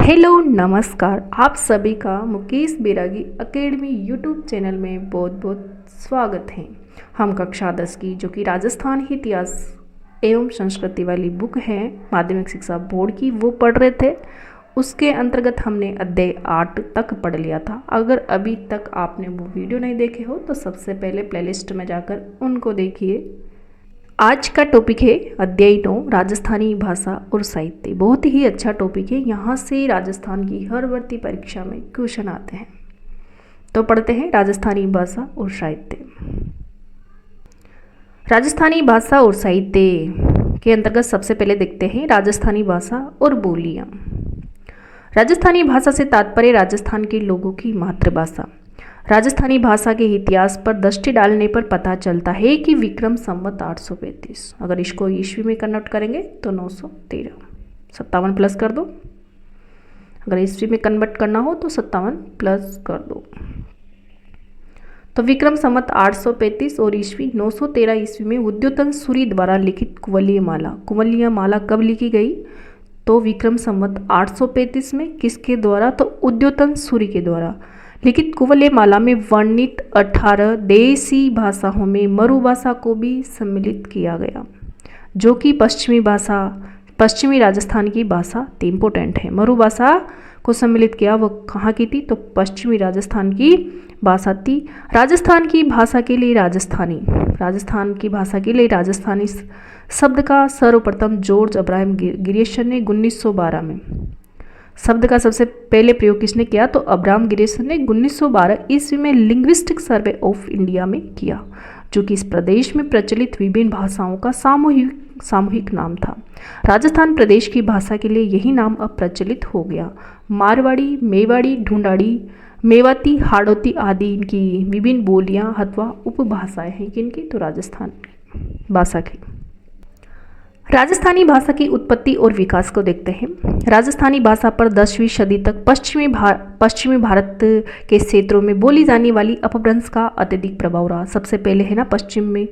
Hello नमस्कार, आप सभी का मुकेश बैरागी एकेडमी यूट्यूब चैनल में बहुत बहुत स्वागत है। हम कक्षा 10 की जो कि राजस्थान इतिहास एवं संस्कृति वाली बुक है माध्यमिक शिक्षा बोर्ड की, वो पढ़ रहे थे। उसके अंतर्गत हमने अध्याय 8 तक पढ़ लिया था। अगर अभी तक आपने वो वीडियो नहीं देखे हो तो सबसे पहले प्लेलिस्ट में जाकर उनको देखिए। आज का टॉपिक है अध्याय 9 राजस्थानी भाषा और साहित्य। बहुत ही अच्छा टॉपिक है, यहाँ से राजस्थान की हर भर्ती परीक्षा में क्वेश्चन आते हैं। तो पढ़ते हैं राजस्थानी भाषा और साहित्य। राजस्थानी भाषा और साहित्य के अंतर्गत सबसे पहले देखते हैं राजस्थानी भाषा और बोलियां। राजस्थानी भाषा से तात्पर्य राजस्थान के लोगों की मातृभाषा। राजस्थानी भाषा के इतिहास पर दृष्टि डालने पर पता चलता है कि विक्रम संवत 835, अगर इसको ईस्वी में कन्वर्ट करेंगे तो 913, 57 प्लस कर दो। अगर ईस्वी में कन्वर्ट करना हो तो 57 प्लस कर दो। तो विक्रम संवत 835 और ईस्वी 913 ईस्वी में उद्योतन सूरी द्वारा लिखित कुवलयी माला। कुवलयी माला कब लिखी गई? तो विक्रम संवत 835 में। किसके द्वारा? तो उद्योतन सूरी के द्वारा लिखित कुवलयी माला में वर्णित 18 देसी भाषाओं में मरु भाषा को भी सम्मिलित किया गया, जो कि पश्चिमी राजस्थान की भाषा थी। इम्पोर्टेंट है, मरु भाषा को सम्मिलित किया। वो कहाँ की थी? तो पश्चिमी राजस्थान की भाषा थी। राजस्थान की भाषा के लिए राजस्थानी शब्द का सर्वप्रथम जॉर्ज अब्राहम गिरिसन ने 1912 में शब्द का सबसे पहले प्रयोग किसने किया? तो अब्राहम गिरिसन ने 1912 ईस्वी में लिंग्विस्टिक सर्वे ऑफ इंडिया में किया, जो कि इस प्रदेश में प्रचलित विभिन्न भाषाओं का सामूहिक नाम था। राजस्थान प्रदेश की भाषा के लिए यही नाम अब प्रचलित हो गया। मारवाड़ी, मेवाड़ी, ढूंढाड़ी, मेवाती, हाड़ौती आदि इनकी विभिन्न बोलियां अथवा उपभाषाएं हैं। किनकी? तो राजस्थान भाषा की। राजस्थानी भाषा की उत्पत्ति और विकास को देखते हैं। राजस्थानी भाषा पर 10वीं सदी तक पश्चिमी भारत के क्षेत्रों में बोली जाने वाली अपभ्रंश का अत्यधिक प्रभाव रहा। सबसे पहले है ना, पश्चिम में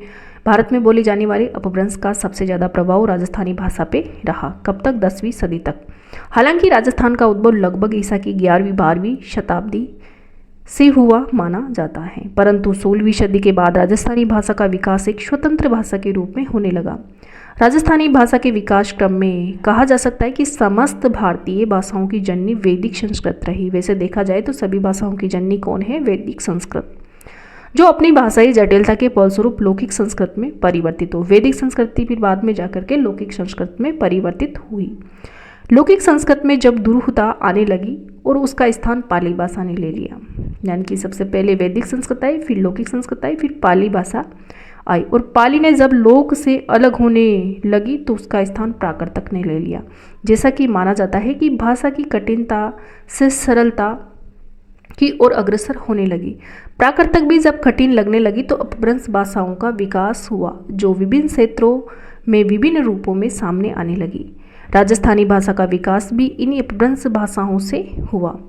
भारत में बोली जाने वाली अपभ्रंश का सबसे ज़्यादा प्रभाव राजस्थानी भाषा पे रहा। कब तक? 10वीं सदी तक। हालांकि राजस्थान का उद्भव लगभग ईसा की 11वीं-12वीं शताब्दी से हुआ माना जाता है, परंतु 16वीं सदी के बाद राजस्थानी भाषा का विकास एक स्वतंत्र भाषा के रूप में होने लगा। राजस्थानी भाषा के विकास क्रम में कहा जा सकता है कि समस्त भारतीय भाषाओं की जननी वैदिक संस्कृत रही। वैसे देखा जाए तो सभी भाषाओं की जननी कौन है? वैदिक संस्कृत, जो अपनी भाषाई जटिलता के फलस्वरूप लौकिक संस्कृत में परिवर्तित हो। वैदिक संस्कृति फिर बाद में जाकर के लौकिक संस्कृत में परिवर्तित हुई। लौकिक संस्कृत में जब दुरूहता आने लगी और उसका स्थान पाली भाषा ने ले लिया, यानी कि सबसे पहले वैदिक संस्कृत आई, फिर लौकिक संस्कृत आई, फिर पाली भाषा आई। और पाली ने जब लोक से अलग होने लगी तो उसका स्थान प्राकृतक ने ले लिया। जैसा कि माना जाता है कि भाषा की कठिनता से सरलता की ओर अग्रसर होने लगी। प्राकृतक भी जब कठिन लगने लगी तो अपभ्रंश भाषाओं का विकास हुआ, जो विभिन्न क्षेत्रों में विभिन्न रूपों में सामने आने लगी। राजस्थानी भाषा का विकास भी इन्हीं अपभ्रंश भाषाओं से हुआ।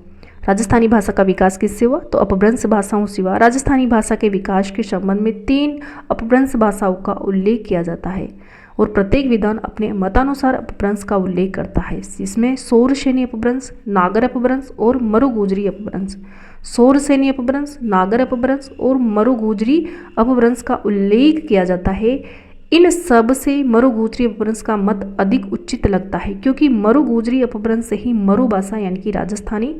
राजस्थानी भाषा का विकास किससे हुआ? तो अपभ्रंश भाषाओं से हुआ। राजस्थानी भाषा के विकास के संबंध में 3 अपभ्रंश भाषाओं का उल्लेख किया जाता है और प्रत्येक विद्वान अपने मतानुसार अपभ्रंश का उल्लेख करता है। इसमें सौरसेनी अपभ्रंश, नागर अपभ्रंश और मरुगुजरी अपभ्रंश। सौरसेनी अपभ्रंश, नागर अपभ्रंश और मरुगुजरी अपभ्रंश का उल्लेख किया जाता है। इन सब से मरुगुजरी अपभ्रंश का मत अधिक उचित लगता है, क्योंकि मरुगुजरी अपभ्रंश से ही मरु भाषा यानी कि राजस्थानी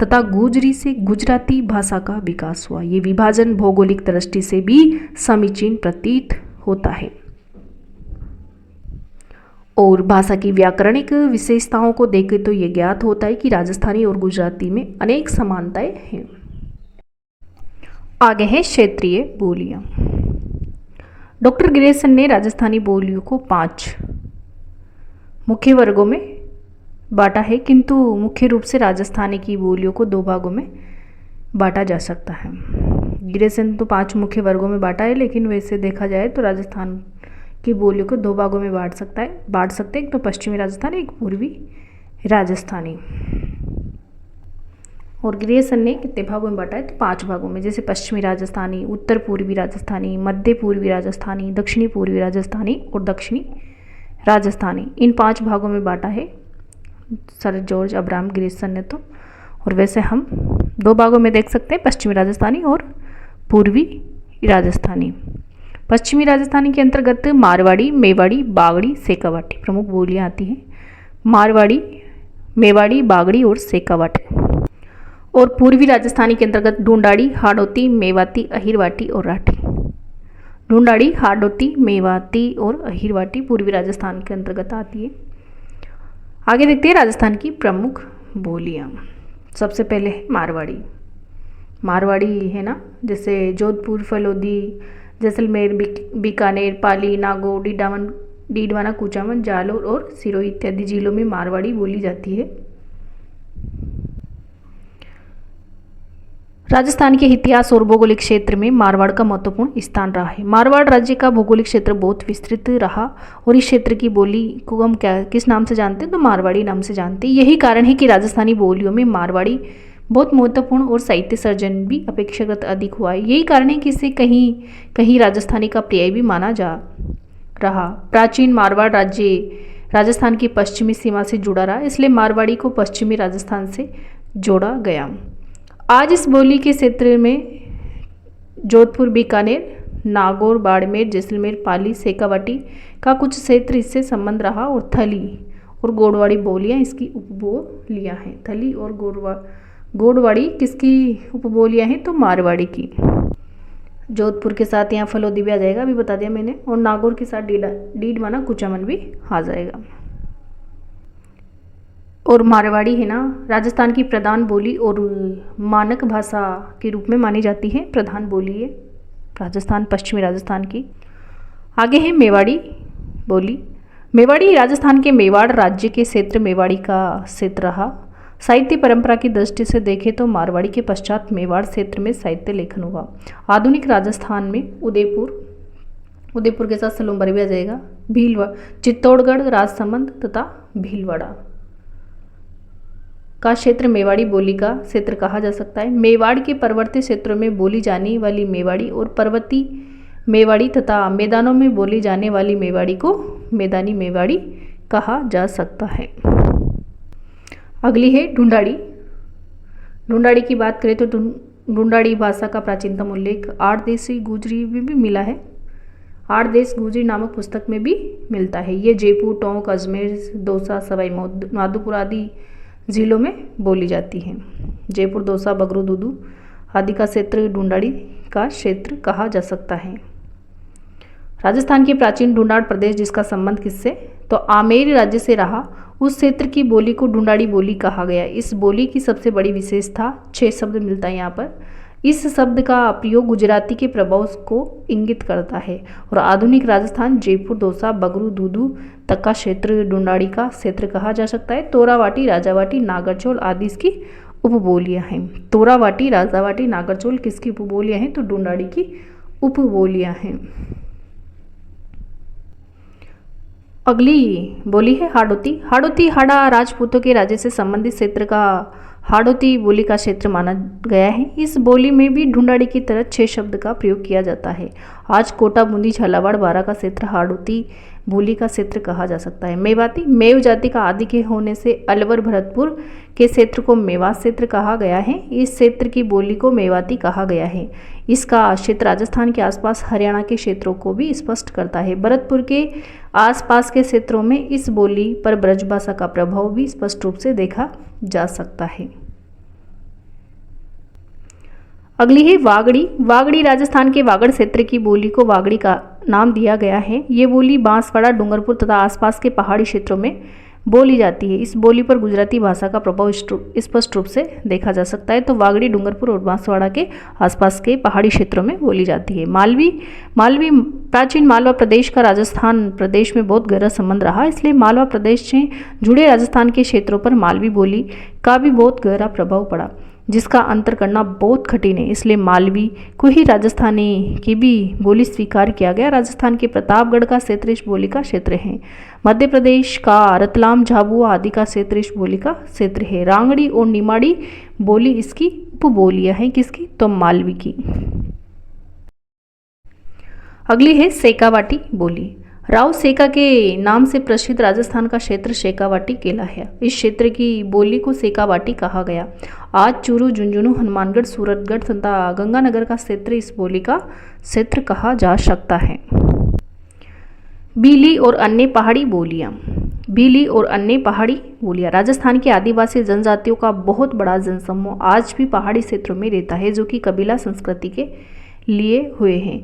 तथा गुजरी से गुजराती भाषा का विकास हुआ। ये विभाजन भौगोलिक दृष्टि से भी समीचीन प्रतीत होता है और भाषा की व्याकरणिक विशेषताओं को देखें तो ये ज्ञात होता है कि राजस्थानी और गुजराती में अनेक समानताएं हैं। आगे है क्षेत्रीय बोलियां। डॉक्टर गिरिसन ने राजस्थानी बोलियों को 5 मुख्य वर्गों में बांटा है, किंतु मुख्य रूप से राजस्थानी की बोलियों को 2 भागों में बांटा जा सकता है। गिरिसन तो 5 मुख्य वर्गों में बांटा है, लेकिन वैसे देखा जाए तो राजस्थान की बोलियों को 2 भागों में बांट सकते हैं। एक तो पश्चिमी राजस्थानी, एक पूर्वी राजस्थानी। और गिरिसन ने कितने भागों में बांटा है? तो 5 भागों में, जैसे पश्चिमी राजस्थानी, उत्तर पूर्वी राजस्थानी, मध्य पूर्वी राजस्थानी, दक्षिणी पूर्वी राजस्थानी और दक्षिणी राजस्थानी। इन 5 भागों में बांटा है सर जॉर्ज अब्राहम ग्रियर्सन ने तो। और वैसे हम दो भागों में देख सकते हैं, पश्चिमी राजस्थानी और पूर्वी राजस्थानी। पश्चिमी राजस्थानी के अंतर्गत मारवाड़ी, मेवाड़ी, बागड़ी, शेखावाटी प्रमुख बोलियां आती हैं। मारवाड़ी, मेवाड़ी, बागड़ी और शेखावाटी। और पूर्वी राजस्थानी के अंतर्गत ढूंढाड़ी, हाड़ौती, मेवाती, अहिरवाटी और राठी। ढूंढाड़ी, हाड़ौती, मेवाती और अहिरवाटी पूर्वी राजस्थान के अंतर्गत आती है। आगे देखते हैं राजस्थान की प्रमुख बोलियां। सबसे पहले मारवाड़ी। मारवाड़ी है ना, जैसे जोधपुर, फलोदी, जैसलमेर, बीकानेर, पाली, नागौर, डीडवाना, कुचामन, जालोर और सिरोही इत्यादि जिलों में मारवाड़ी बोली जाती है। राजस्थान के इतिहास और भौगोलिक क्षेत्र में मारवाड़ का महत्वपूर्ण स्थान रहा है। मारवाड़ राज्य का भौगोलिक क्षेत्र बहुत विस्तृत रहा और इस क्षेत्र की बोली को हम किस नाम से जानते हैं, तो मारवाड़ी नाम से जानते हैं। यही कारण है कि राजस्थानी बोलियों में मारवाड़ी बहुत महत्वपूर्ण और साहित्य सर्जन भी अपेक्षाकृत अधिक हुआ है। यही कारण है कि इसे कहीं कहीं राजस्थानी का पर्याय भी माना जा रहा। प्राचीन मारवाड़ राज्य राजस्थान की पश्चिमी सीमा से जुड़ा रहा, इसलिए मारवाड़ी को पश्चिमी राजस्थान से जोड़ा गया। आज इस बोली के क्षेत्र में जोधपुर, बीकानेर, नागौर, बाड़मेर, जैसलमेर, पाली, शेखावाटी का कुछ क्षेत्र इससे संबंध रहा और थली और गोडवाड़ी बोलियां इसकी उपबोलियां हैं। थली और गोडवाड़ी किसकी उपबोलियां हैं, तो मारवाड़ी की। जोधपुर के साथ यहाँ फलोदी भी आ जाएगा, अभी बता दिया मैंने, और नागौर के साथ डीडवाना, कुचामन भी आ जाएगा। और मारवाड़ी है ना, राजस्थान की प्रधान बोली और मानक भाषा के रूप में मानी जाती है। प्रधान बोली है राजस्थान, पश्चिमी राजस्थान की। आगे है मेवाड़ी बोली। मेवाड़ी राजस्थान के मेवाड़ राज्य के क्षेत्र मेवाड़ी का क्षेत्र रहा। साहित्य परंपरा की दृष्टि से देखें तो मारवाड़ी के पश्चात मेवाड़ क्षेत्र में साहित्य लेखन हुआ। आधुनिक राजस्थान में उदयपुर के साथ सलूम्बर भी आ जाएगा, भीलवाड़ा, चित्तौड़गढ़, राजसमंद तथा भीलवाड़ा का क्षेत्र मेवाड़ी बोली का क्षेत्र कहा जा सकता है। मेवाड़ के पर्वतीय क्षेत्रों में बोली जाने वाली मेवाड़ी और पर्वतीय मेवाड़ी तथा मैदानों में बोली जाने वाली मेवाड़ी को मैदानी मेवाड़ी कहा जा सकता है। अगली है ढूंढाड़ी। ढूंढाड़ी की बात करें तो ढूंढाड़ी भाषा का प्राचीनतम उल्लेख 8 देशी गुजरी में भी मिला है। 8 देश गुजरी नामक पुस्तक में भी मिलता है। ये जयपुर, टोंक, अजमेर, दौसा, सवाई माधोपुर आदि जिलों में बोली जाती है। जयपुर, दौसा, बगरू, दूदू आदि का क्षेत्र ढूंढाड़ी का क्षेत्र कहा जा सकता है। राजस्थान के प्राचीन ढूंढाड़ प्रदेश जिसका संबंध किससे, तो आमेर राज्य से रहा, उस क्षेत्र की बोली को ढूंढाड़ी बोली कहा गया। इस बोली की सबसे बड़ी विशेषता 6 शब्द मिलता है यहाँ पर। इस शब्द का प्रयोग गुजराती के प्रभाव को इंगित करता है और आधुनिक राजस्थान, जयपुर, दौसा, बगरू, दूदू तक का क्षेत्र ढूंढाड़ी का क्षेत्र कहा जा सकता है। तोरावाटी, राजावाटी, नागरचौल आदि इसकी उपबोलियां हैं। तोरावाटी, राजावाटी, नागरचौल किसकी उपबोलियां हैं, तो ढूंढाड़ी की उपबोलियां हैं। अगली बोली है हाड़ौती। हाड़ौती हाड़ा राजपूतों के राज्य से संबंधित क्षेत्र का हाड़ौती बोली का क्षेत्र माना गया है। इस बोली में भी ढूंढाड़ी की तरह 6 शब्द का प्रयोग किया जाता है। आज कोटा, बूंदी, झालावाड़, बारा का क्षेत्र हाड़ौती बोली का क्षेत्र कहा जा सकता है। मेवाती, मेव जाति का आदि के होने से अलवर, भरतपुर के क्षेत्र को मेवात क्षेत्र कहा गया है। इस क्षेत्र की बोली को मेवाती कहा गया है। इसका क्षेत्र राजस्थान के आसपास हरियाणा के क्षेत्रों को भी स्पष्ट करता है। भरतपुर के आसपास के क्षेत्रों में इस बोली पर ब्रज भाषा का प्रभाव भी स्पष्ट रूप से देखा जा सकता है। अगली है वागड़ी। वागड़ी राजस्थान के वागड़ क्षेत्र की बोली को वागड़ी का नाम दिया गया है। ये बोली बांसवाड़ा, डूंगरपुर तथा आसपास के पहाड़ी क्षेत्रों में बोली जाती है। इस बोली पर गुजराती भाषा का प्रभाव स्पष्ट रूप से देखा जा सकता है। तो वागड़ी डूंगरपुर और बांसवाड़ा के आसपास के पहाड़ी क्षेत्रों में बोली जाती है। मालवी प्राचीन मालवा प्रदेश का राजस्थान प्रदेश में बहुत गहरा संबंध रहा, इसलिए मालवा प्रदेश से जुड़े राजस्थान के क्षेत्रों पर मालवी बोली का भी बहुत गहरा प्रभाव पड़ा, जिसका अंतर करना बहुत कठिन है। इसलिए मालवी को ही राजस्थानी की भी बोली स्वीकार किया गया। राजस्थान के प्रतापगढ़ का क्षेत्र इस बोली का क्षेत्र है। मध्य प्रदेश का रतलाम, झाबुआ आदि का क्षेत्र इस बोली का क्षेत्र है। रांगड़ी और निमाड़ी बोली इसकी उपबोलियां हैं। किसकी, तो मालवी की। अगली है शेखावाटी बोली। राव सेका के नाम से प्रसिद्ध राजस्थान का क्षेत्र शेखावाटी किला है। इस क्षेत्र की बोली को शेखावाटी कहा गया। आज चूरू, झुंझुनू, हनुमानगढ़, सूरतगढ़ तथा गंगानगर का क्षेत्र इस बोली का क्षेत्र कहा जा सकता है। बीली और अन्य पहाड़ी बोलियां। बीली और अन्य पहाड़ी बोलियां। राजस्थान की आदिवासी जनजातियों का बहुत बड़ा जनसमूह आज भी पहाड़ी क्षेत्रों में रहता है, जो कि कबीला संस्कृति के लिए हुए हैं।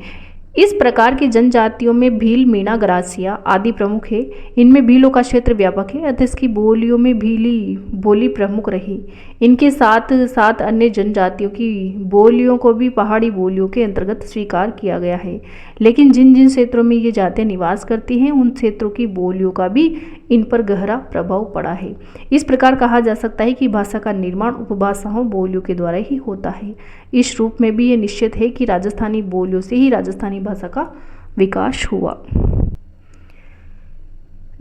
इस प्रकार की जनजातियों में भील, मीणा, गरासिया आदि प्रमुख है। इनमें भीलों का क्षेत्र व्यापक है अतः इसकी बोलियों में भीली बोली प्रमुख रही। इनके साथ साथ अन्य जनजातियों की बोलियों को भी पहाड़ी बोलियों के अंतर्गत स्वीकार किया गया है, लेकिन जिन जिन क्षेत्रों में ये जातियाँ निवास करती हैं उन क्षेत्रों की बोलियों का भी इन पर गहरा प्रभाव पड़ा है। इस प्रकार कहा जा सकता है कि भाषा का निर्माण उपभाषाओं बोलियों के द्वारा ही होता है। इस रूप में भी ये निश्चित है कि राजस्थानी बोलियों से ही राजस्थानी भाषा का विकास हुआ।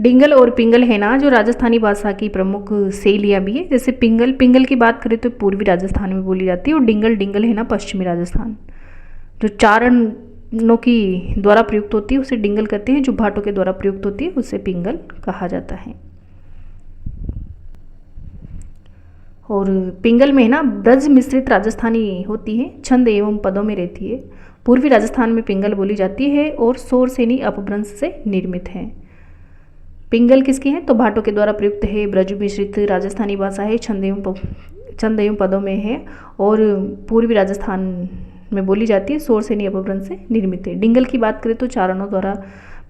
डिंगल और पिंगल है ना, जो राजस्थानी भाषा की प्रमुख शैलियाँ भी है। जैसे पिंगल की बात करें तो पूर्वी राजस्थान में बोली जाती है, और डिंगल है ना पश्चिमी राजस्थान। जो चारणों की द्वारा प्रयुक्त होती है उसे डिंगल कहते हैं, जो भाटों के द्वारा प्रयुक्त होती है उसे पिंगल कहा जाता है। और पिंगल में है ना ब्रज मिश्रित राजस्थानी होती है, छंद एवं पदों में रहती है। पूर्वी राजस्थान में पिंगल बोली जाती है और शोरसेनी अपभ्रंश से निर्मित है। पिंगल किसकी है तो भाटों के द्वारा प्रयुक्त है, ब्रज मिश्रित राजस्थानी भाषा है, छंद एवं पदों में है और पूर्वी राजस्थान में बोली जाती है, शोरसेनी अपभ्रंश से निर्मित है। डिंगल की बात करें तो चारणों द्वारा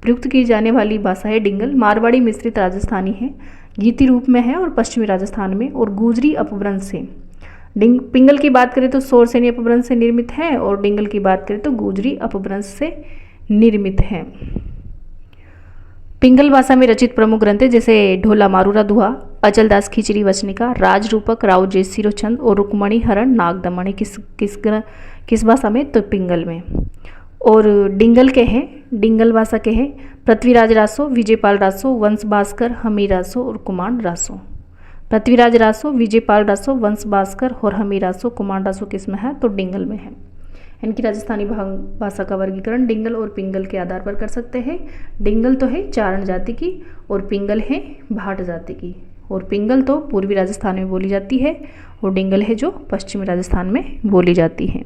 प्रयुक्त की जाने वाली भाषा है डिंगल। मारवाड़ी मिश्रित राजस्थानी है, गीति रूप में है और पश्चिमी राजस्थान में, और गुजरी अपभ्रंश से। पिंगल की बात करें तो शोरसेनी अपभ्रंश से निर्मित है और डिंगल की बात करें तो गुजरी अपभ्रंश से निर्मित है। पिंगल भाषा में रचित प्रमुख ग्रंथ जैसे ढोला मारूरा दुहा, अचलदास खिचड़ी वचनिका, राजरूपक, राव जयसिरो छंद और रुक्मणी हरण नागदमणी किस भाषा में तो पिंगल में। और डिंगल के हैं, डिंगल भाषा के हैं पृथ्वीराज रासो, विजयपाल रासो, वंश भास्कर, हमीर रासो और कुमार रासो। पृथ्वीराज रासो, विजयपाल रासो, वंश भास्कर और हमीर रासो, कुमार रासो किस में है तो डिंगल में है। इनकी राजस्थानी भाषा का वर्गीकरण डिंगल और पिंगल के आधार पर कर सकते हैं। डिंगल तो है चारण जाति की और पिंगल है भाट जाति की। और पिंगल तो पूर्वी राजस्थान में बोली जाती है और डिंगल है जो पश्चिमी राजस्थान में बोली जाती है।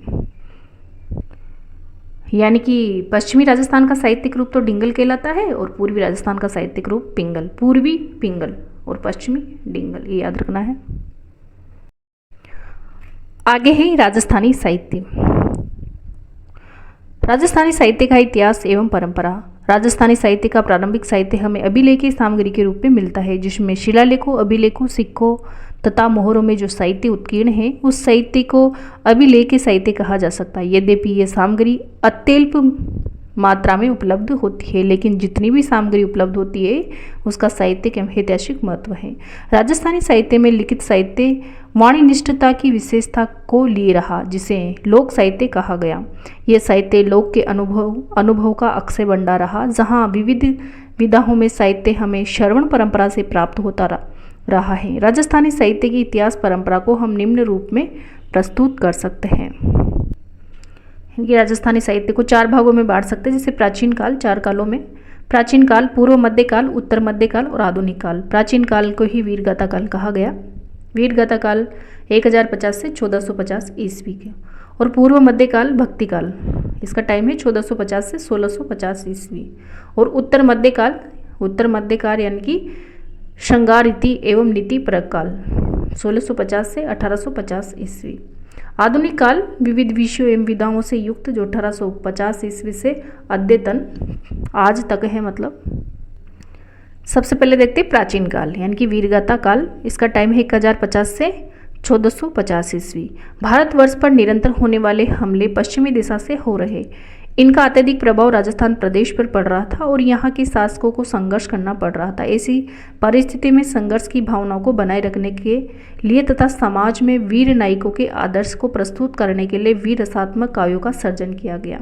यानी कि पश्चिमी राजस्थान का साहित्यिक रूप तो डिंगल कहलाता है और पूर्वी राजस्थान का साहित्यिक रूप पिंगल। पूर्वी पिंगल और पश्चिमी डिंगल, ये याद रखना है। आगे है राजस्थानी साहित्य। राजस्थानी साहित्य का इतिहास एवं परंपरा। राजस्थानी साहित्य का प्रारंभिक साहित्य हमें अभिलेख की सामग्री के रूप में मिलता है, जिसमें शिलालेखों, अभिलेखों, सिक्कों तथा मोहरों में जो साहित्य उत्कीर्ण है उस साहित्य को अभिलेख के साहित्य कहा जा सकता है। यद्यपि ये सामग्री अत्यल्प मात्रा में उपलब्ध होती है, लेकिन जितनी भी सामग्री उपलब्ध होती है उसका साहित्यिक एवं ऐतिहासिक महत्व है। राजस्थानी साहित्य में लिखित साहित्य वाणिनिष्ठता की विशेषता को लिए रहा, जिसे लोक साहित्य कहा गया। यह साहित्य लोक के अनुभव का अक्षय भंडार रहा, जहाँ विविध विधाओं में साहित्य हमें श्रवण परंपरा से प्राप्त होता रहा है। राजस्थानी साहित्य की इतिहास परंपरा को हम निम्न रूप में प्रस्तुत कर सकते हैं। इनकी राजस्थानी साहित्य को 4 भागों में बांट सकते हैं, जैसे प्राचीन काल 4 कालों में। प्राचीन काल, पूर्व मध्यकाल, उत्तर मध्यकाल और आधुनिक काल। प्राचीन काल को ही वीरगाथा काल कहा गया। वीरगाथा काल 1050 से 1450 ईस्वी के। और पूर्व मध्यकाल भक्ति काल, इसका टाइम है 1450 से 1650 ईस्वी। और उत्तर मध्यकाल यानी कि श्रृंगार रीति एवं नीति परक काल 1650 से 1850 ईस्वी। आधुनिक काल विविध विषयों एवं विधाओं से युक्त, जो 1850 ईस्वी से अद्यतन आज तक है। मतलब सबसे पहले देखते हैं प्राचीन काल यानी कि वीरगाथा काल। इसका टाइम है 1050 से 1450 ईस्वी। भारतवर्ष पर निरंतर होने वाले हमले पश्चिमी दिशा से हो रहे, इनका अत्यधिक प्रभाव राजस्थान प्रदेश पर पड़ रहा था और यहाँ के शासकों को संघर्ष करना पड़ रहा था। ऐसी परिस्थिति में संघर्ष की भावनाओं को बनाए रखने के लिए तथा समाज में वीर नायकों के आदर्श को प्रस्तुत करने के लिए वीर रसात्मक काव्यों का सर्जन किया गया।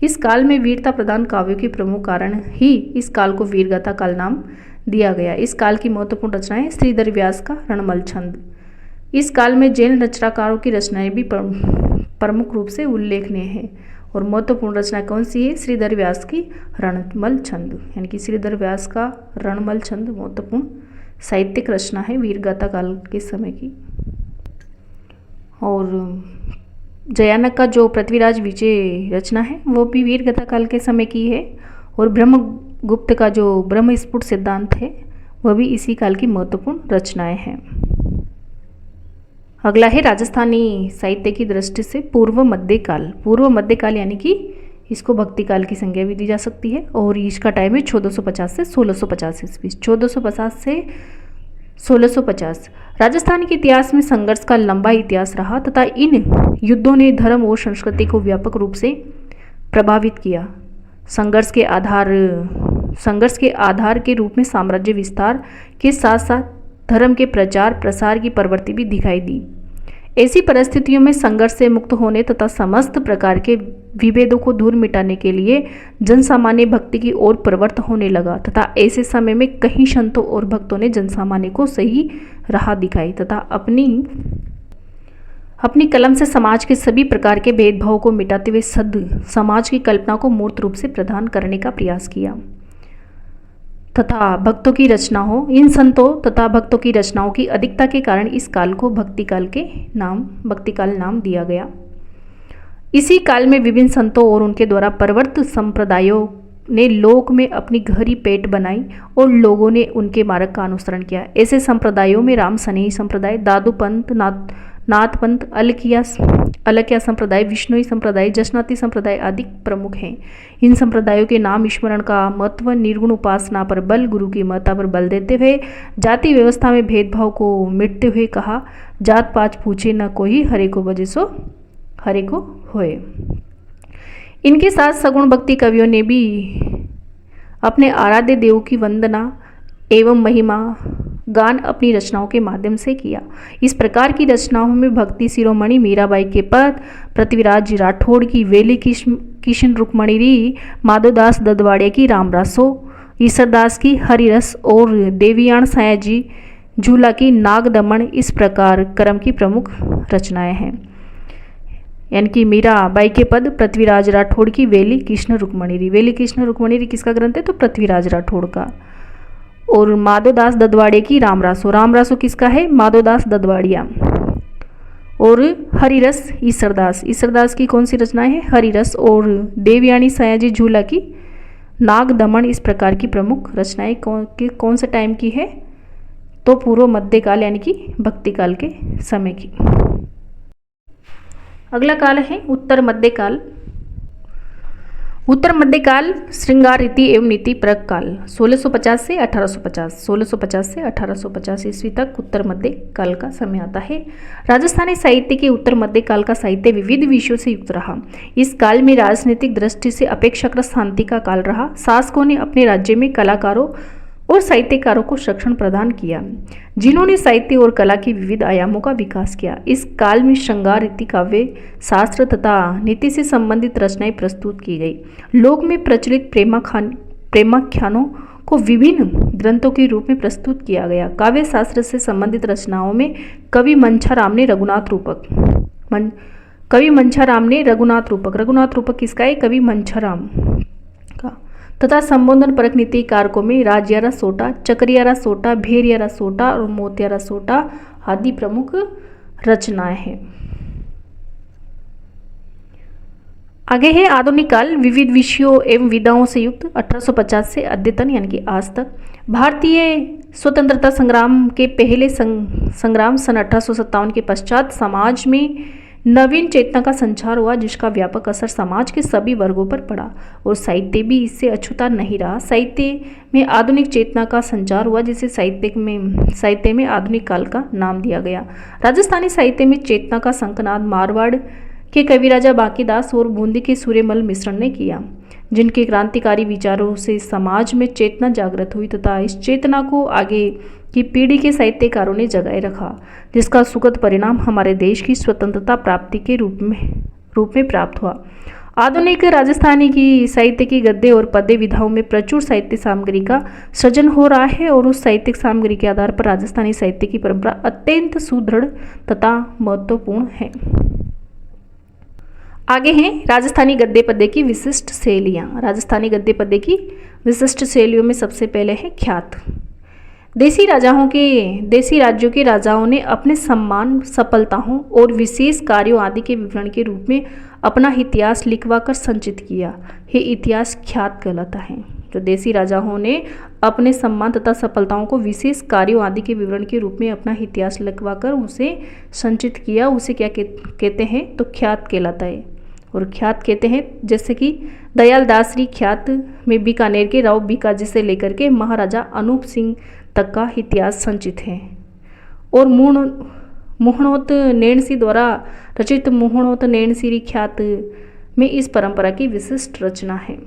इस काल में वीरता प्रधान काव्यों के प्रमुख कारण ही इस काल को वीरगाथा काल नाम दिया गया। इस काल की महत्वपूर्ण रचनाएं श्रीधर व्यास का रणमल छंद। इस काल में जैन रचनाकारों की रचनाएं भी प्रमुख रूप से उल्लेखनीय है। और महत्वपूर्ण रचना कौन सी है? श्रीधर व्यास की रणमल छंद, यानी कि श्रीधर व्यास का रणमल छंद महत्वपूर्ण साहित्यिक रचना है वीरगाथा काल के समय की। और जयानक का जो पृथ्वीराज विजय रचना है वो भी वीरगाथा काल के समय की है। और ब्रह्मगुप्त का जो ब्रह्मस्फुट सिद्धांत है वह भी इसी काल की महत्वपूर्ण रचनाएं हैं। अगला है राजस्थानी साहित्य की दृष्टि से पूर्व मध्यकाल। पूर्व मध्यकाल यानी कि इसको भक्ति काल की संज्ञा भी दी जा सकती है और इसका टाइम है 1450 से 1650 ईस्वी। 1450 से 1650। राजस्थान के इतिहास में संघर्ष का लंबा इतिहास रहा तथा इन युद्धों ने धर्म और संस्कृति को व्यापक रूप से प्रभावित किया। संघर्ष के आधार के रूप में साम्राज्य विस्तार के साथ साथ धर्म के प्रचार प्रसार की प्रवृत्ति भी दिखाई दी। ऐसी परिस्थितियों में संघर्ष से मुक्त होने तथा समस्त प्रकार के विभेदों को दूर मिटाने के लिए जनसामान्य भक्ति की ओर प्रवृत्त होने लगा तथा ऐसे समय में कई संतों और भक्तों ने जनसामान्य को सही राह दिखाई तथा अपनी कलम से समाज के सभी प्रकार के भेदभाव को मिटाते हुए सद समाज की कल्पना को मूर्त रूप से प्रदान करने का प्रयास किया तथा भक्तों की रचनाओं इन संतों तथा भक्तों की रचनाओं की अधिकता के कारण इस काल को भक्तिकाल नाम दिया गया। इसी काल में विभिन्न संतों और उनके द्वारा प्रवर्तित संप्रदायों ने लोक में अपनी गहरी पेट बनाई और लोगों ने उनके मार्ग का अनुसरण किया। ऐसे संप्रदायों में राम सनेही संप्रदाय, दादू पंथ, नाथ पंथ, अलकिया संप्रदाय, विष्णुई संप्रदाय, जसनाती संप्रदाय आदि प्रमुख हैं। इन संप्रदायों के नाम स्मरण का महत्व, निर्गुण उपासना पर बल, गुरु की महत्ता पर बल देते हुए जाति व्यवस्था में भेदभाव को मिटते हुए कहा, जात पात पूछे न कोई, हरे को भजे सो हरे को होए। इनके साथ सगुण भक्ति कवियों ने भी अपने आराध्य देव की वंदना एवं महिमा गान अपनी रचनाओं के माध्यम से किया। इस प्रकार की रचनाओं में भक्ति शिरोमणि मीराबाई के पद, पृथ्वीराज राठौड़ की वेली किशन रुक्मणी री, माधोदास ददवाड़े की रामरासो, ईसरदास की हरिरस और देवियाण सायाजी झूला की नाग दमन इस प्रकार क्रम की प्रमुख रचनाएं हैं। यानी कि मीराबाई के पद, पृथ्वीराज राठौड़ की वेली कृष्ण रुक्मणी री। वेली कृष्ण रुक्मणी री किसका ग्रंथ है? तो पृथ्वीराज राठौड़ का। और माधोदास ददवाड़े की रामरासो, रामरासो किसका है? माधोदास ददवाड़िया। और हरिरस ईसरदास की कौन सी रचनाएं है? हरिरस। और देवयानी सयाजी झूला की नाग दमन इस प्रकार की प्रमुख रचनाएं कौन से टाइम की है? तो पूर्व मध्यकाल यानी कि भक्ति काल के समय की। अगला काल है उत्तर मध्यकाल। उत्तर मध्यकाल श्रृंगार रीति एवं नीति परक काल 1650 से 1850, 1650 से 1850 ईस्वी तक उत्तर मध्य काल का समय आता है। राजस्थानी साहित्य के उत्तर मध्य काल का साहित्य विविध विषयों से युक्त रहा। इस काल में राजनीतिक दृष्टि से अपेक्षाकृत शांति का काल रहा। शासकों ने अपने राज्य में कलाकारों और साहित्यकारों को संरक्षण प्रदान किया, जिन्होंने साहित्य और कला के विविध आयामों का विकास किया। इस काल में श्रृंगार रीति, काव्य शास्त्र तथा नीति से संबंधित रचनाएं प्रस्तुत की गई। लोक में प्रचलित प्रेमाख्यानों को विभिन्न ग्रंथों के रूप में प्रस्तुत किया गया। काव्य शास्त्र से संबंधित रचनाओं में कवि मंछाराम ने रघुनाथ रूपक किसका है? कवि मंछाराम का। तथा संबोधन परक नीति कारकों में राजयारा सोटा, चकरियारा सोटा, भेरियारा सोटा और मोतियारा सोटा आदि प्रमुख रचनाएं हैं। आगे है आधुनिक काल, विविध विषयों एवं विधाओं से युक्त 1850 से अद्यतन यानी कि आज तक। भारतीय स्वतंत्रता संग्राम के पहले संग्राम सन 1857 के पश्चात समाज में नवीन चेतना का संचार हुआ, जिसका व्यापक असर समाज के सभी वर्गों पर पड़ा और साहित्य भी इससे अछूता नहीं रहा। साहित्य में आधुनिक चेतना का संचार हुआ, जिसे साहित्य में आधुनिक काल का नाम दिया गया। राजस्थानी साहित्य में चेतना का संकनाद मारवाड़ के कविराजा बांकीदास और बूंदी के सूर्यमल मिश्रण ने किया, जिनके क्रांतिकारी विचारों से समाज में चेतना जागृत हुई तथा इस चेतना को आगे की पीढ़ी के साहित्यकारों ने जगाए रखा, जिसका सुखद परिणाम हमारे देश की स्वतंत्रता प्राप्ति के रूप में प्राप्त हुआ। आधुनिक राजस्थानी की साहित्य की गद्य और पद्य विधाओं में प्रचुर साहित्य सामग्री का सृजन हो रहा है और उस साहित्यिक सामग्री के आधार पर राजस्थानी साहित्य की परंपरा अत्यंत सुदृढ़ तथा महत्वपूर्ण है। आगे हैं राजस्थानी गद्य पद्य की विशिष्ट शैलियाँ। राजस्थानी गद्य पद्य की विशिष्ट शैलियों में सबसे पहले है ख्यात। देसी राज्यों के राजाओं ने अपने सम्मान, सफलताओं और विशेष कार्यों आदि के विवरण के रूप में अपना इतिहास लिखवा कर संचित किया। ये इतिहास ख्यात कहलाता है। जो देसी राजाओं ने अपने सम्मान तथा सफलताओं को विशेष कार्यों आदि के विवरण के रूप में अपना इतिहास लिखवा कर उसे संचित किया, उसे क्या कहते हैं तो ख्यात कहलाता है। और ख्यात कहते हैं जैसे कि दयाल दासरी ख्यात में बीकानेर के राव बीकाजी से लेकर के महाराजा अनूप सिंह तक का इतिहास संचित है। और मुहणोत नैणसी द्वारा रचित मुहणोत नैणसीरी ख्यात में इस परंपरा की विशिष्ट रचना है।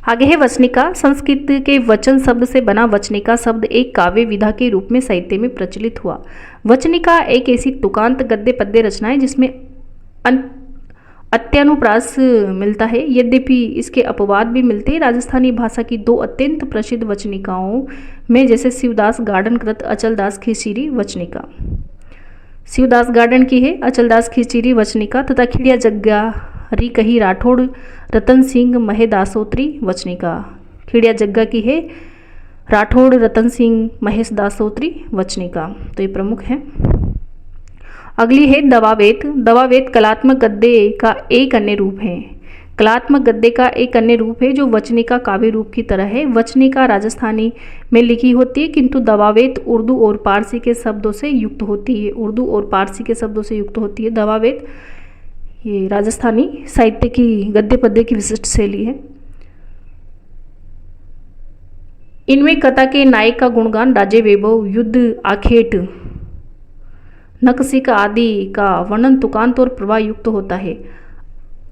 आगे है वचनिका। संस्कृत के वचन शब्द से बना वचनिका शब्द एक काव्य विधा के रूप में साहित्य में प्रचलित हुआ। वचनिका एक ऐसी तुकांत गद्य पद्य रचना है जिसमें अत्यानुप्रास मिलता है, यद्यपि इसके अपवाद भी मिलते हैं। राजस्थानी भाषा की दो अत्यंत प्रसिद्ध वचनिकाओं में जैसे शिवदास गार्डन कृत अचलदास खींचीरी वचनिका, शिवदास गार्डन की है अचलदास खींचीरी वचनिका, तथा खिड़िया जग्गा री कही राठौड़ रतन सिंह महे दासोत्री वचनिका। खिड़िया जग्गा की है राठौड़ रतन सिंह महेश दासोत्री वचनिका। तो ये प्रमुख हैं। अगली है दवावेत। दवावेत कलात्मक गद्य का एक अन्य रूप है। कलात्मक गद्य का एक अन्य रूप है जो वचनिका काव्य रूप की तरह है। वचनिका राजस्थानी में लिखी होती है, किंतु दवावेत उर्दू और पारसी के शब्दों से युक्त होती है। उर्दू और पारसी के शब्दों से युक्त होती है दवावेत। ये राजस्थानी साहित्य की गद्य पद्य की विशिष्ट शैली है। इनमें कथा के नायक का गुणगान, राज्य वैभव, युद्ध, आखेट, नकसिक आदि का वर्णन तुकांत और प्रवाह युक्त होता है।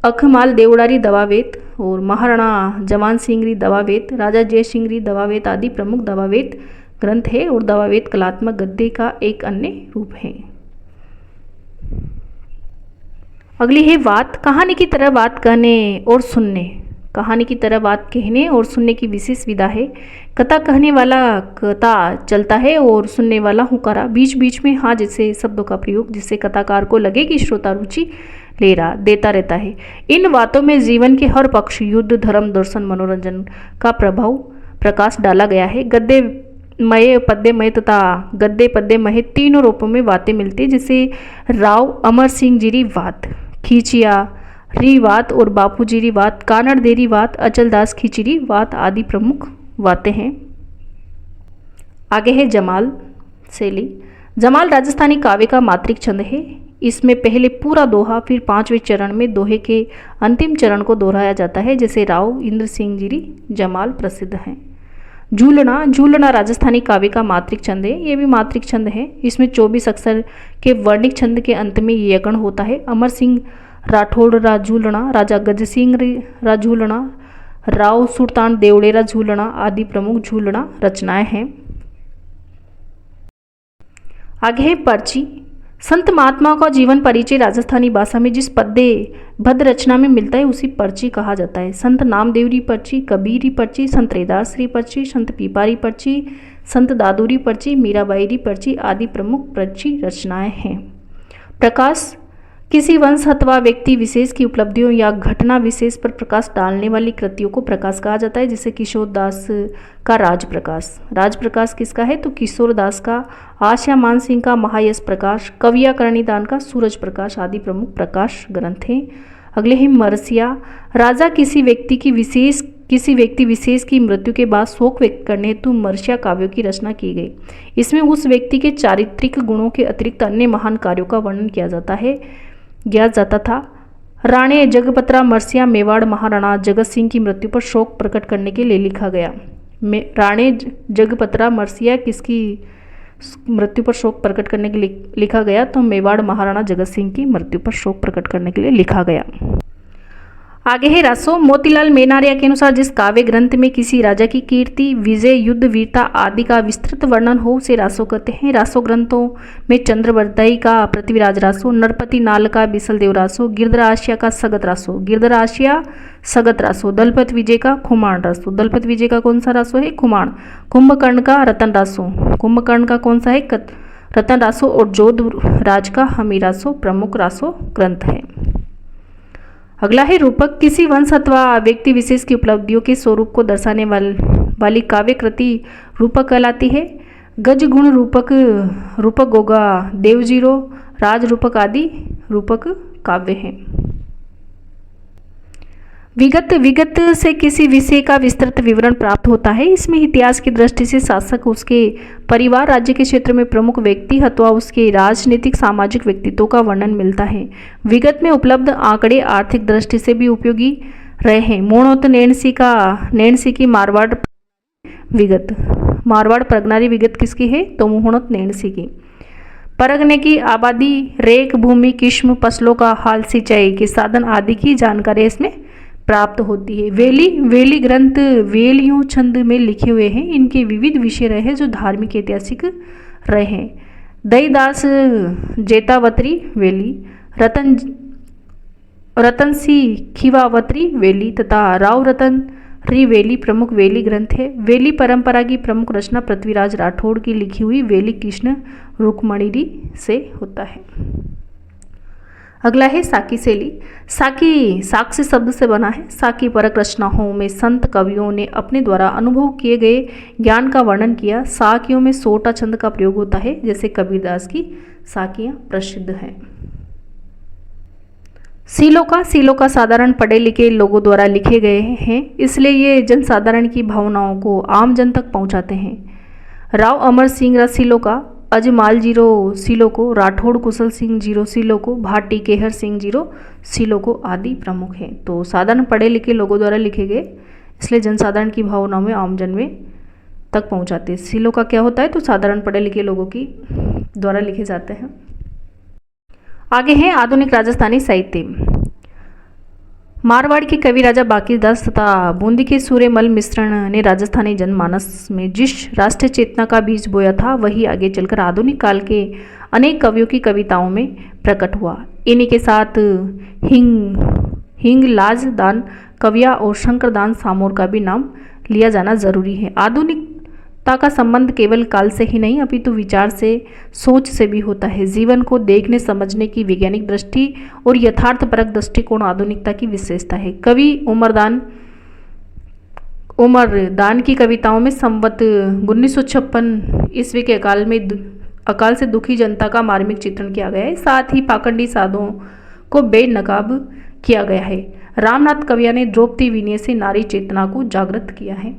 अखमाल देवड़ारी दवावेत और महाराणा जवान सिंगरी दवावेत, राजा जय सिंगरी दवावेत आदि प्रमुख दवावेत ग्रंथ है। और दवावेत कलात्मक गद्य का एक अन्य रूप है। अगली है बात। कहानी की तरह बात कहने और सुनने। कहानी की तरह बात कहने और सुनने की विशेष विधा है। कथा कहने वाला कथा चलता है और सुनने वाला हुकारा, बीच बीच में हाँ जैसे शब्दों का प्रयोग, जिससे कथाकार को लगे कि श्रोता रुचि देता रहता है। इन बातों में जीवन के हर पक्ष, युद्ध, धर्म, दर्शन, मनोरंजन का प्रभाव प्रकाश डाला गया है। गद्यमय, पद्यमय तथा गद्य पद्यमय तीनों रूपों में बातें मिलती है, जैसे राव अमर सिंह जीरी बात, खींचिया री बात और बापूजी री बात, कानड़ देरी बात, अचलदास खींचीरी बात आदि प्रमुख बातें हैं। आगे है जमाल शैली। जमाल राजस्थानी काव्य का मात्रिक छंद है। इसमें पहले पूरा दोहा, फिर पांचवें चरण में दोहे के अंतिम चरण को दोहराया जाता है, जैसे राव इंद्र सिंह जीरी जमाल प्रसिद्ध हैं। झूलना। झूलना राजस्थानी काव्य का मात्रिक छंद है। ये भी मात्रिक छंद है। इसमें 24 अक्षर के वर्णिक छंद के अंत में यगण होता है। अमर सिंह राठौड़ राजूलना, राजा गज सिंह राजूलना, राव सुल्तान देवड़ेरा झूलना आदि प्रमुख झूलना रचनाएं हैं। आगे है पर्ची। संत महात्माओं का जीवन परिचय राजस्थानी भाषा में जिस पद्य भद्र रचना में मिलता है उसी पर्ची कहा जाता है। संत नामदेवरी पर्ची, कबीरी पर्ची, संत रैदासरी पर्ची, संत पीपारी पर्ची, संत दादूरी पर्ची, मीराबाईरी पर्ची आदि प्रमुख पर्ची रचनाएं हैं। प्रकाश। किसी वंश अथवा व्यक्ति विशेष की उपलब्धियों या घटना विशेष पर प्रकाश डालने वाली कृतियों को प्रकाश कहा जाता है, जैसे किशोर दास का राजप्रकाश। राजप्रकाश किसका है तो किशोर दास का। आशा मान सिंह का महायश प्रकाश, कविया करणीदान का सूरज प्रकाश आदि प्रमुख प्रकाश ग्रंथ हैं। अगले हैं मरसिया। राजा किसी व्यक्ति विशेष की मृत्यु के बाद शोक व्यक्त करने हेतु मरसिया काव्यों की रचना की गई। इसमें उस व्यक्ति के चारित्रिक गुणों के अतिरिक्त अन्य महान कार्यों का वर्णन किया जाता था। राणे जगपतरा मरसिया मेवाड़ महाराणा जगत सिंह की मृत्यु पर शोक प्रकट करने के लिए लिखा गया। राणे जगपतरा मरसिया किसकी मृत्यु पर शोक प्रकट करने के लिए लिखा गया तो मेवाड़ महाराणा जगत सिंह की मृत्यु पर शोक प्रकट करने के लिए लिखा गया। आगे है रासो। मोतीलाल मेनारिया के अनुसार जिस काव्य ग्रंथ में किसी राजा की कीर्ति, विजय, युद्ध, वीरता आदि का विस्तृत वर्णन हो उसे रासो कहते हैं। रासो ग्रंथों में चंद्रवरदाई का पृथ्वीराज रासो, नरपति नाल का बिसलदेव रासो, गिरधराशिया का सगत रासो, गिरधराशिया सगत रासो, दलपत विजय का खुमाण रासो। दलपत विजय का कौन सा रासो है खुमाण। कुंभकर्ण का रतन रासो, कुंभकर्ण का कौन सा है रतन रासो और जोध राज का हमी रासो प्रमुख रासो ग्रंथ है। अगला है रूपक। किसी वंश अथवा व्यक्ति विशेष की उपलब्धियों के स्वरूप को दर्शाने वाली काव्य कृति रूपक कहलाती है। गज गुण रूपक, रूपक गोगा, देवजीरो, राज रूपक आदि रूपक काव्य हैं। विगत से किसी विषय का विस्तृत विवरण प्राप्त होता है। इसमें इतिहास की दृष्टि से शासक, उसके परिवार, राज्य के क्षेत्र में प्रमुख व्यक्ति अथवा उसके राजनीतिक सामाजिक व्यक्तित्व का वर्णन मिलता है। विगत में उपलब्ध आंकड़े आर्थिक दृष्टि से भी उपयोगी रहे हैं। मोणोत नैणसी की मारवाड़ विगत, मारवाड़ प्रगनारी विगत किसकी है? तो मोहनोत नैणसी की। परगने की आबादी, रेख, भूमि, किस्म, फसलों का हाल, सिंचाई के साधन आदि की जानकारी इसमें प्राप्त होती है। वेली ग्रंथ वेलियों छंद में लिखे हुए हैं। इनके विविध विषय रहे जो धार्मिक ऐतिहासिक रहे हैं। दईदास जेतावत्री वेली, रतन सी खिवावत्री वेली तथा राव रतन री वेली प्रमुख वेली ग्रंथ है। वेली परंपरा की प्रमुख रचना पृथ्वीराज राठौड़ की लिखी हुई वेली कृष्ण रुक्मणी से होता है। अगला है साकी शैली। साक से शब्द से बना है। साकी परक रचनाओं में संत कवियों ने अपने द्वारा अनुभव किए गए ज्ञान का वर्णन किया। साकियों में सोटा छंद का प्रयोग होता है, जैसे कबीरदास की साकियां प्रसिद्ध हैं। सीलोका साधारण पढ़े लिखे लोगों द्वारा लिखे गए हैं, इसलिए ये जनसाधारण की भावनाओं को आम जन तक पहुंचाते हैं। राव अमर सिंह सीलोका, अजमाल जीरो सीलोको, राठौड़ कुशल सिंह जीरो सीलोको, भाटी केहर सिंह जीरो सीलोको आदि प्रमुख हैं। तो साधारण पढ़े लिखे लोगों द्वारा लिखे गए, इसलिए जनसाधारण की भावनाओं में आम जन में तक पहुंचाते हैं। सीलोका क्या होता है? तो साधारण पढ़े लिखे लोगों की द्वारा लिखे जाते हैं। आगे है आधुनिक राजस्थानी साहित्य। मारवाड़ के कवि राजा बांकीदास तथा बूंदी के सूर्यमल मिश्रण ने राजस्थानी जनमानस में जिस राष्ट्रीय चेतना का बीज बोया था, वही आगे चलकर आधुनिक काल के अनेक कवियों की कविताओं में प्रकट हुआ। इन्हीं के साथ हिंगलाज दान कविया और शंकरदान सामोर का भी नाम लिया जाना जरूरी है। आधुनिकता का संबंध केवल काल से ही नहीं, अपितु विचार से, सोच से भी होता है। जीवन को देखने समझने की वैज्ञानिक दृष्टि और यथार्थपरक दृष्टिकोण आधुनिकता की विशेषता है। कवि उमरदान की कविताओं में संवत 1956 ईस्वी के अकाल से दुखी जनता का मार्मिक चित्रण किया गया है। साथ ही पाखंडी साधुओं को बेनकाब किया गया है। रामनाथ कविया ने द्रौपदी विनय से नारी चेतना को जागृत किया है।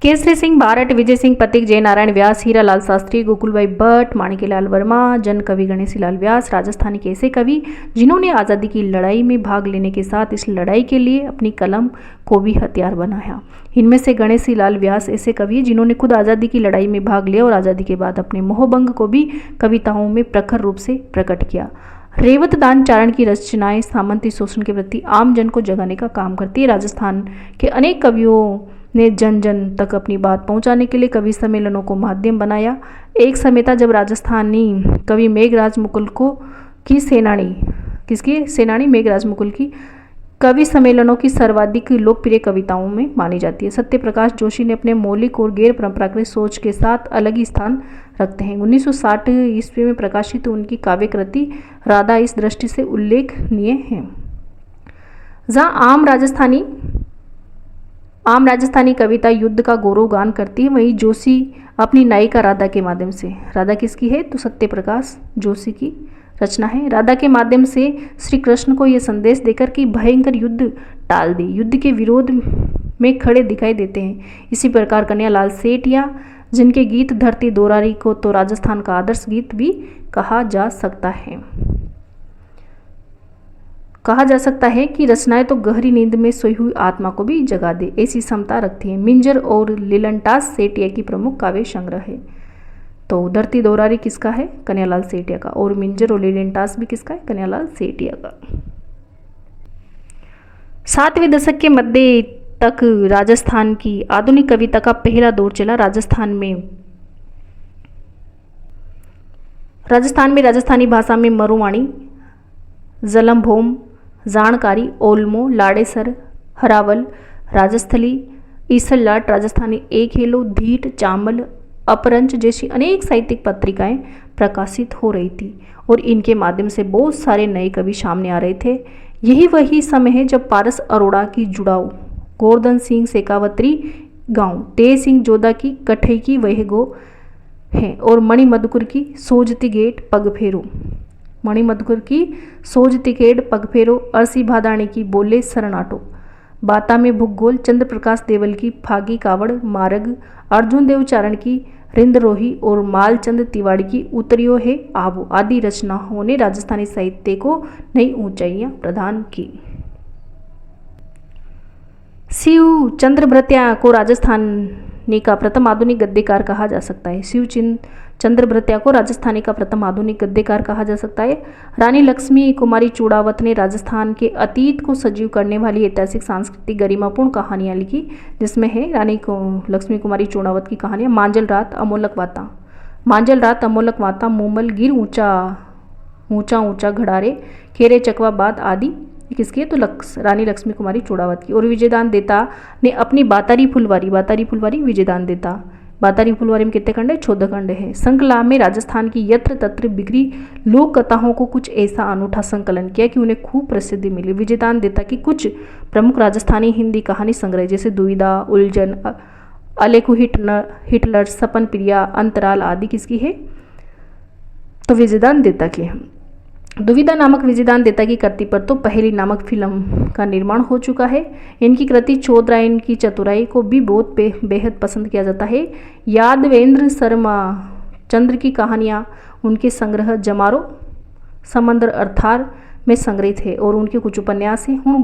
केसरी सिंह बारट, विजय सिंह पथिक, जय नारायण व्यास, हीरालाल शास्त्री, गोकुलभाई भट्ट, माणिक्यलाल वर्मा, जन कवि गणेशीलाल व्यास राजस्थानी के ऐसे कवि जिन्होंने आज़ादी की लड़ाई में भाग लेने के साथ इस लड़ाई के लिए अपनी कलम को भी हथियार बनाया। इनमें से गणेशीलाल व्यास ऐसे कवि हैं जिन्होंने खुद आज़ादी की लड़ाई में भाग लिया और आज़ादी के बाद अपने मोहभंग को भी कविताओं में प्रखर रूप से प्रकट किया। रेवत दान चारण की रचनाएं सामंती शोषण के प्रति आम जन को जगाने का काम करती है। राजस्थान के अनेक कवियों ने जन जन तक अपनी बात पहुंचाने के लिए कवि सम्मेलनों को माध्यम बनाया। एक समय था जब राजस्थानी कवि मेघराज मुकुल की सेनानी मेघराज मुकुल की कवि सम्मेलनों की सर्वाधिक लोकप्रिय कविताओं में मानी जाती है। सत्यप्रकाश जोशी ने अपने मौलिक और गैर परंपरागत सोच के साथ अलग ही स्थान रखते हैं। 1960 ईस्वी में प्रकाशित उनकी काव्य कृति राधा इस दृष्टि से उल्लेखनीय है। जहाँ आम राजस्थानी कविता युद्ध का गौरव गान करती है, वहीं जोशी अपनी नायिका राधा के माध्यम से, राधा किसकी है? तो सत्यप्रकाश जोशी की रचना है। राधा के माध्यम से श्री कृष्ण को यह संदेश देकर कि भयंकर युद्ध टाल दे, युद्ध के विरोध में खड़े दिखाई देते हैं। इसी प्रकार कन्हैयालाल सेठिया, जिनके गीत धरती दोरारी को तो राजस्थान का आदर्श गीत भी कहा जा सकता है कि रचनाएं तो गहरी नींद में सोई हुई आत्मा को भी जगा दे, ऐसी क्षमता रखती हैं। मिंजर और लीलनटास सेठिया की प्रमुख काव्य संग्रह है। तो धरती दोरारी किसका है? कन्हैयालाल सेठिया का। और मिंजर और लीलनटास भी किसका है? कन्हैयालाल सेठिया का। 7वें दशक के मध्य तक राजस्थान की आधुनिक कविता का पहला दौर चला। राजस्थान में राजस्थानी भाषा में मरुवाणी, जलम्भोम, जाणकारी, ओल्मो, लाड़ेसर, हरावल, राजस्थली, ईसललाट, राजस्थानी एक हेलो, धीट, चांबल, अपरंच जैसी अनेक साहित्यिक पत्रिकाएं प्रकाशित हो रही थी और इनके माध्यम से बहुत सारे नए कवि सामने आ रहे थे। यही वही समय है जब पारस अरोड़ा की जुड़ाव, गोवर्धन सिंह शेखावत्री गांव, तेज सिंह जोधा की कठई की वह गो है और मणिमधुकर की सोजती गेट पग फेरो, मणिमधुकर की सोजती गेट पग फेरो, अरसी भादाणी की बोले सरनाटो, बाता में भूगोल, चंद्र प्रकाश देवल की फागी कावड़ मार्ग, अर्जुन देवचारण की रिंदरोही और मालचंद तिवाड़ी की उतरियो है आबो आदि रचनाओं ने राजस्थानी साहित्य को नई ऊंचाइयां प्रदान की। शिव चंद्र भृत्या को राजस्थानी का प्रथम आधुनिक गद्यकार कहा जा सकता है। शिव चंद्र भृत्या को राजस्थानी का प्रथम आधुनिक गद्यकार कहा जा सकता है। रानी लक्ष्मी कुमारी चूड़ावत ने राजस्थान के अतीत को सजीव करने वाली ऐतिहासिक सांस्कृतिक गरिमापूर्ण कहानियां लिखी, जिसमें है रानी लक्ष्मी कुमारी चूड़ावत की कहानियां मांजल रात, अमोलक वाता, मांजल रात, अमोलक वाता, मोमल गिर, ऊंचा ऊंचा ऊंचा घड़ारे, खेरे चकवा बाद आदि किसकी है तो रानी लक्ष्मी कुमारी चूड़ावत की। और विजयदान देता ने अपनी बातारी फुलवारी विजयदान देता, बातारी फुलवारी में कितने खंड है, 14 खंड है। संकला में राजस्थान की यत्र तत्र बिखरी लोक कथाओं को कुछ ऐसा अनूठा संकलन किया कि उन्हें खूब प्रसिद्धि मिली। विजयदान देता की कुछ प्रमुख राजस्थानी हिंदी कहानी संग्रह जैसे दुविधा, उलझन, अलेखु हिटलर, सपन प्रिया, अंतराल आदि किसकी है तो विजयदान देता की है। दुविधा नामक विजयदान देता की कृति पर तो पहली नामक फिल्म का निर्माण हो चुका है। इनकी कृति चौधरायन की चतुराई को भी बहुत बेहद पसंद किया जाता है। यादवेंद्र शर्मा चंद्र की कहानियाँ उनके संग्रह जमारो समंदर अर्थार में संग्रहित है और उनके कुछ उपन्यास हैं। हूँ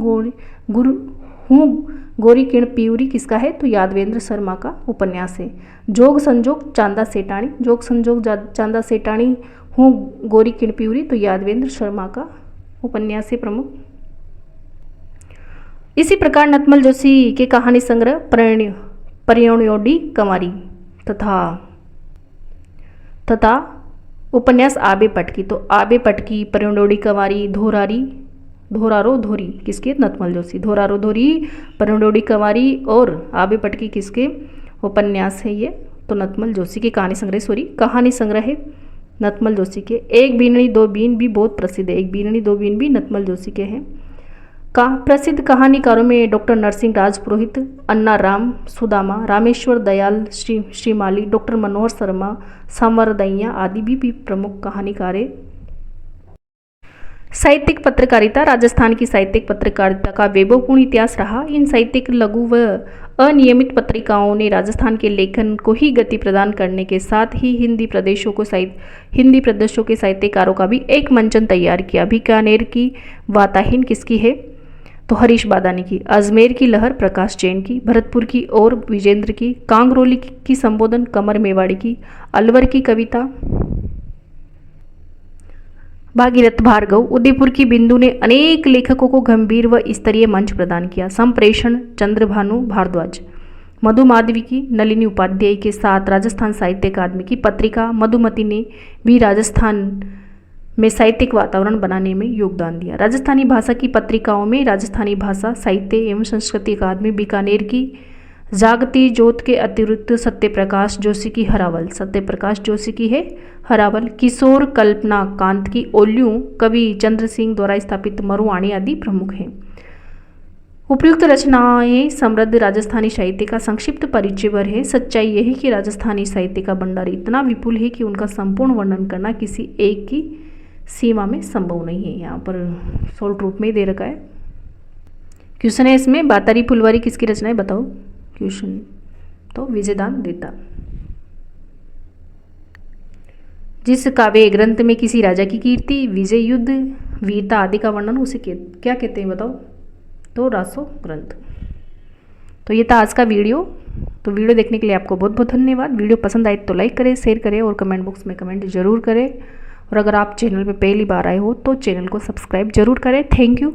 गोरी किण पियूरी किसका है तो यादवेंद्र शर्मा का उपन्यास है। जोग संजोग चांदा सेठानी, जोग संजोग चांदा सेठानी, हूँ गोरी किण पियूरी तो यादवेंद्र शर्मा का उपन्यास है प्रमुख। इसी प्रकार नतमल जोशी के कहानी संग्रह परियोडी कंवारी तथा उपन्यास आबे पटकी, तो आबे पटकी, परियोडी कंवारी, धोरारो धोरी किसके नतमल जोशी, धोरारो धोरी, परियोडी कंवारी और आबे पटकी किसके उपन्यास है ये तो नतमल जोशी की कहानी संग्रह है नतमल जोशी के। एक बीननी दो बीन भी बहुत प्रसिद्ध है, एक बीननी दो बीन भी नतमल जोशी के हैं। प्रसिद्ध कहानीकारों में डॉक्टर नरसिंह राज पुरोहित, अन्ना राम सुदामा, रामेश्वर दयाल श्रीमाली, डॉक्टर मनोहर शर्मा, संवरदैया आदि भी प्रमुख कहानीकार है। साहित्यिक पत्रकारिता, राजस्थान की साहित्यिक पत्रकारिता का वैभवपूर्ण इतिहास रहा। इन साहित्यिक लघु व अनियमित पत्रिकाओं ने राजस्थान के लेखन को ही गति प्रदान करने के साथ ही हिंदी प्रदेशों के साहित्यकारों का भी एक मंचन तैयार किया। बीकानेर की वाताहीन किसकी है तो हरीश बादानी की, अजमेर की लहर प्रकाश जैन की, भरतपुर की और विजेंद्र की, कांगरोली की संबोधन कमर मेवाड़ी की, अलवर की कविता भागीरथ भार्गव, उदयपुर की बिंदु ने अनेक लेखकों को गंभीर व स्तरीय मंच प्रदान किया। संप्रेषण चंद्रभानु भारद्वाज, मधु माधवी की, नलिनी उपाध्याय के साथ राजस्थान साहित्य अकादमी की पत्रिका मधुमती ने भी राजस्थान में साहित्यिक वातावरण बनाने में योगदान दिया। राजस्थानी भाषा की पत्रिकाओं में राजस्थानी भाषा साहित्य एवं संस्कृति अकादमी, बीकानेर की जागती ज्योत के अतिरिक्त सत्यप्रकाश जोशी की हरावल, सत्यप्रकाश जोशी की है हरावल, किशोर कल्पना कांत की ओल्यूं, कवि चंद्र सिंह द्वारा स्थापित मरुआणी आदि प्रमुख हैं। उपयुक्त रचनाएं समृद्ध राजस्थानी साहित्य का संक्षिप्त परिचय भर है। सच्चाई यह है कि राजस्थानी साहित्य का भंडार इतना विपुल है कि उनका संपूर्ण वर्णन करना किसी एक की सीमा में संभव नहीं है। यहाँ पर शॉर्ट रूप में दे रखा है। क्वेश्चन है इसमें, बातारी फुलवारी किसकी रचना है बताओ। क्वेश्चन तो विजयदान देता। जिस काव्य ग्रंथ में किसी राजा की कीर्ति, विजय, युद्ध, वीरता आदि का वर्णन उसे क्या कहते हैं बताओ तो रासो ग्रंथ। तो ये था आज का वीडियो। तो वीडियो देखने के लिए आपको बहुत बहुत धन्यवाद। वीडियो पसंद आए तो लाइक करें, शेयर करें और कमेंट बॉक्स में कमेंट जरूर करें। और अगर आप चैनल पे पहली बार आए हो तो चैनल को सब्सक्राइब जरूर करें। Thank you.